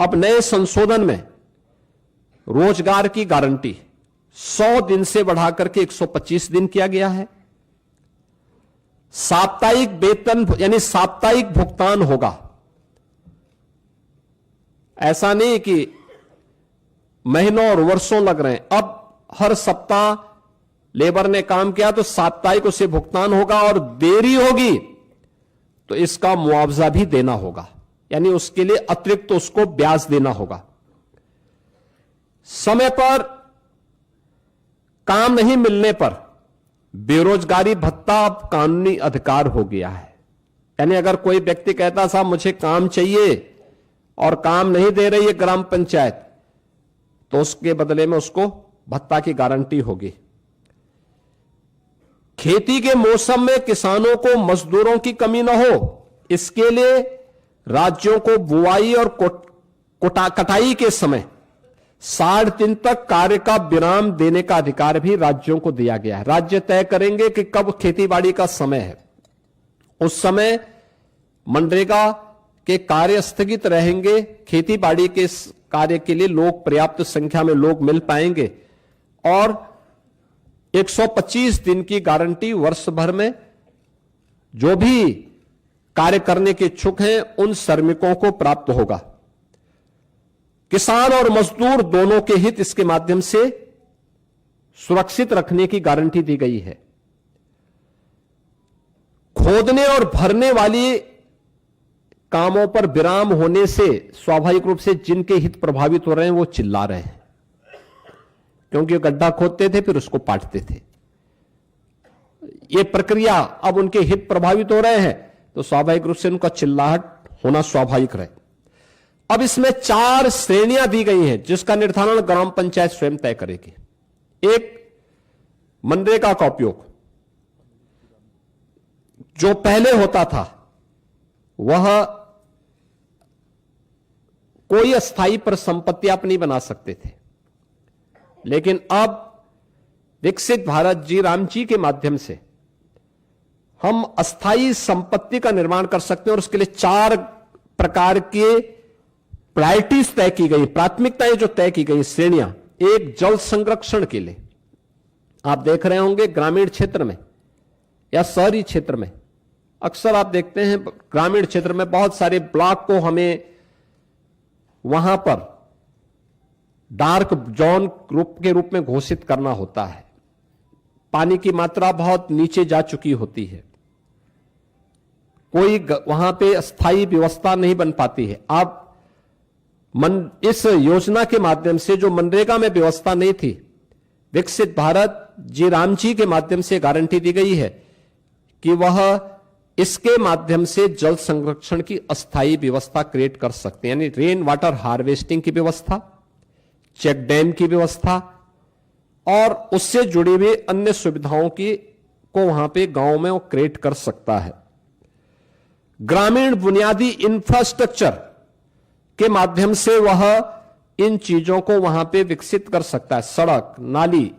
अब नए संशोधन में रोजगार की गारंटी 100 दिन से बढ़ाकर के 125 दिन किया गया है। साप्ताहिक वेतन यानी साप्ताहिक भुगतान होगा। ऐसा नहीं कि महीनों और वर्षों लग रहे हैं। अब हर सप्ताह लेबर ने काम किया तो साप्ताहिक उसे भुगतान होगा, और देरी होगी तो इसका मुआवजा भी देना होगा, यानी उसके लिए अतिरिक्त तो उसको ब्याज देना होगा। समय पर काम नहीं मिलने पर बेरोजगारी भत्ता अब कानूनी अधिकार हो गया है। यानी अगर कोई व्यक्ति कहता साहब मुझे काम चाहिए और काम नहीं दे रही है ग्राम पंचायत, तो उसके बदले में उसको भत्ता की गारंटी होगी। खेती के मौसम में किसानों को मजदूरों की कमी न हो, इसके लिए राज्यों को बुआई और कटाई के समय 60 दिन तक कार्य का विराम देने का अधिकार भी राज्यों को दिया गया है। राज्य तय करेंगे कि कब खेतीबाड़ी का समय है, उस समय मनरेगा के कार्य स्थगित रहेंगे। खेतीबाड़ी के कार्य के लिए लोग पर्याप्त संख्या में लोग मिल पाएंगे, और 125 दिन की गारंटी वर्ष भर में जो भी कार्य करने के इच्छुक हैं उन श्रमिकों को प्राप्त होगा। किसान और मजदूर दोनों के हित इसके माध्यम से सुरक्षित रखने की गारंटी दी गई है। खोदने और भरने वाली कामों पर विराम होने से स्वाभाविक रूप से जिनके हित प्रभावित हो रहे हैं वो चिल्ला रहे हैं, क्योंकि गड्ढा खोदते थे फिर उसको पाटते थे। ये प्रक्रिया अब उनके हित प्रभावित हो रहे हैं तो स्वाभाविक रूप से उनका चिल्लाहट होना स्वाभाविक रहे। अब इसमें 4 श्रेणियां दी गई हैं जिसका निर्धारण ग्राम पंचायत स्वयं तय करेगी। एक, मनरेगा का उपयोग जो पहले होता था वह कोई अस्थाई पर संपत्ति आप नहीं बना सकते थे, लेकिन अब विकसित भारत जी राम जी के माध्यम से हम अस्थाई संपत्ति का निर्माण कर सकते हैं, और उसके लिए 4 प्रकार के प्रायोरिटीज तय की गई, प्राथमिकताएं जो तय की गई, श्रेणियां। एक, जल संरक्षण के लिए आप देख रहे होंगे ग्रामीण क्षेत्र में या शहरी क्षेत्र में अक्सर आप देखते हैं ग्रामीण क्षेत्र में बहुत सारे ब्लॉक को हमें वहां पर डार्क जोन के रूप में घोषित करना होता है। पानी की मात्रा बहुत नीचे जा चुकी होती है, कोई वहां पे स्थायी व्यवस्था नहीं बन पाती है। अब इस योजना के माध्यम से जो मनरेगा में व्यवस्था नहीं थी, विकसित भारत जी राम जी के माध्यम से गारंटी दी गई है कि वह इसके माध्यम से जल संरक्षण की अस्थायी व्यवस्था क्रिएट कर सकते हैं, यानी रेन वाटर हार्वेस्टिंग की व्यवस्था, चेक डैम की व्यवस्था और उससे जुड़ी हुई अन्य सुविधाओं को वहां पे गांव में वो क्रिएट कर सकता है। ग्रामीण बुनियादी इंफ्रास्ट्रक्चर के माध्यम से वह इन चीजों को वहां पे विकसित कर सकता है। सड़क, नाली,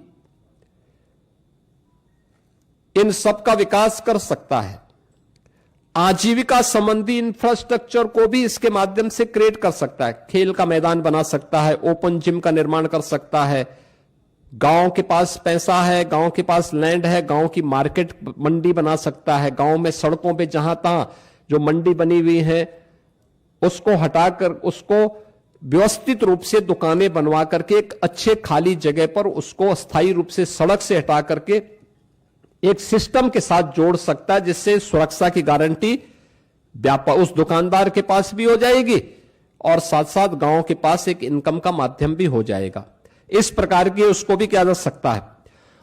इन सब का विकास कर सकता है। आजीविका संबंधी इंफ्रास्ट्रक्चर को भी इसके माध्यम से क्रिएट कर सकता है। खेल का मैदान बना सकता है, ओपन जिम का निर्माण कर सकता है। गांव के पास पैसा है, गांव के पास लैंड है, गांव की मार्केट मंडी बना सकता है। गांव में सड़कों पे जहां तहां जो मंडी बनी हुई है उसको हटाकर उसको व्यवस्थित रूप से दुकानें बनवा करके एक अच्छे खाली जगह पर उसको अस्थायी रूप से सड़क से हटा करके एक सिस्टम के साथ जोड़ सकता है, जिससे सुरक्षा की गारंटी व्यापार उस दुकानदार के पास भी हो जाएगी और साथ साथ गांव के पास एक इनकम का माध्यम भी हो जाएगा। इस प्रकार की उसको भी किया जा सकता है।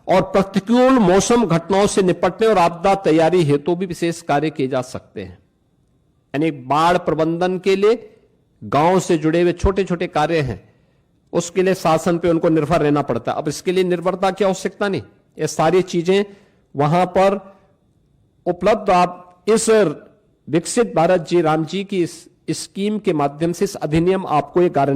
और प्रतिकूल मौसम घटनाओं से निपटने और आपदा तैयारी हेतु भी विशेष कार्य किए जा सकते हैं, यानी बाढ़ प्रबंधन के लिए गांव से जुड़े हुए छोटे छोटे कार्य हैं, उसके लिए शासन पे उनको निर्भर रहना पड़ता है। अब इसके लिए निर्भरता की आवश्यकता नहीं, ये सारी चीजें वहां पर उपलब्ध। आप इस विकसित भारत जी राम जी की इस स्कीम के माध्यम से इस अधिनियम आपको ये गारंटी